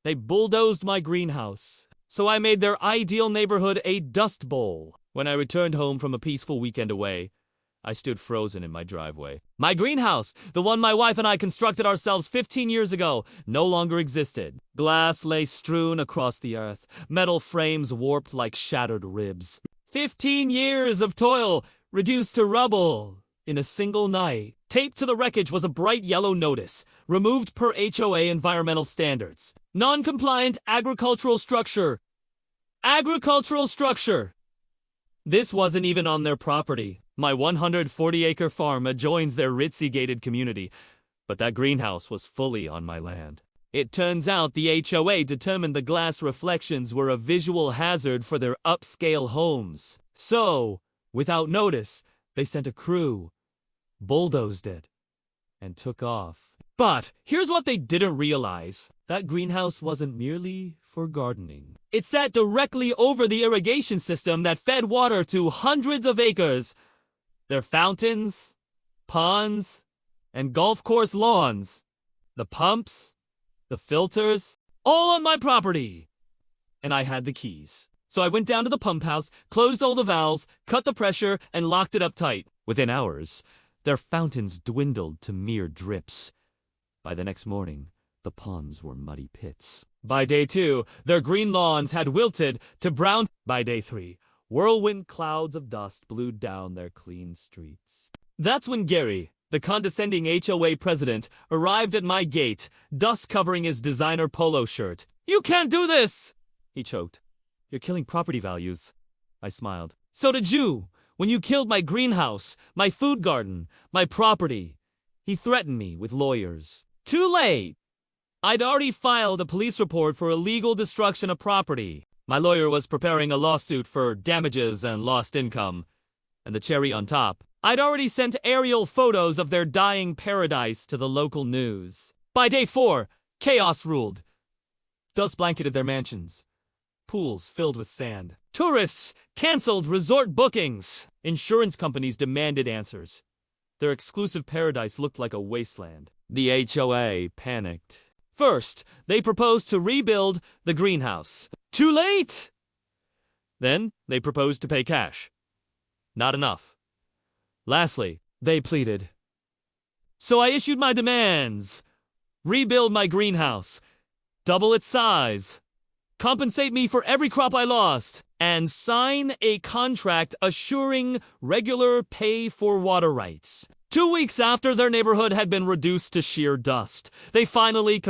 They bulldozed my greenhouse, so I made their ideal neighborhood a dust bowl. When I returned home from a peaceful weekend away, I stood frozen in my driveway. My greenhouse, the one my wife and I constructed ourselves 15 years ago, no longer existed. Glass lay strewn across the earth, metal frames warped like shattered ribs. 15 years of toil reduced to rubble in a single night. Taped to the wreckage was a bright yellow notice, removed per HOA environmental standards. Non-compliant agricultural structure. Agricultural structure. This wasn't even on their property. My 140-acre farm adjoins their ritzy gated community, but that greenhouse was fully on my land. It turns out the HOA determined the glass reflections were a visual hazard for their upscale homes. So, without notice, they sent a crew, bulldozed it, and took off. But here's what they didn't realize. That greenhouse wasn't merely for gardening. It sat directly over the irrigation system that fed water to hundreds of acres. Their fountains, ponds, and golf course lawns. The pumps, the filters, all on my property. And I had the keys. So I went down to the pump house, closed all the valves, cut the pressure, and locked it up tight. Within hours, their fountains dwindled to mere drips. By the next morning, the ponds were muddy pits. By day 2, their green lawns had wilted to brown. By day 3, whirlwind clouds of dust blew down their clean streets. That's when Gary, the condescending HOA president, arrived at my gate, dust covering his designer polo shirt. "You can't do this!" he choked. "You're killing property values." I smiled. "So did you, when you killed my greenhouse, my food garden, my property." He threatened me with lawyers. Too late! I'd already filed a police report for illegal destruction of property. My lawyer was preparing a lawsuit for damages and lost income. And the cherry on top, I'd already sent aerial photos of their dying paradise to the local news. By day 4, chaos ruled. Dust blanketed their mansions. Pools filled with sand. Tourists canceled resort bookings. Insurance companies demanded answers. Their exclusive paradise looked like a wasteland. The HOA panicked. First, they proposed to rebuild the greenhouse. Too late! Then, they proposed to pay cash. Not enough. Lastly, they pleaded. So I issued my demands. Rebuild my greenhouse. Double its size. Compensate me for every crop I lost. And sign a contract assuring regular pay for water rights. 2 weeks after their neighborhood had been reduced to sheer dust, they finally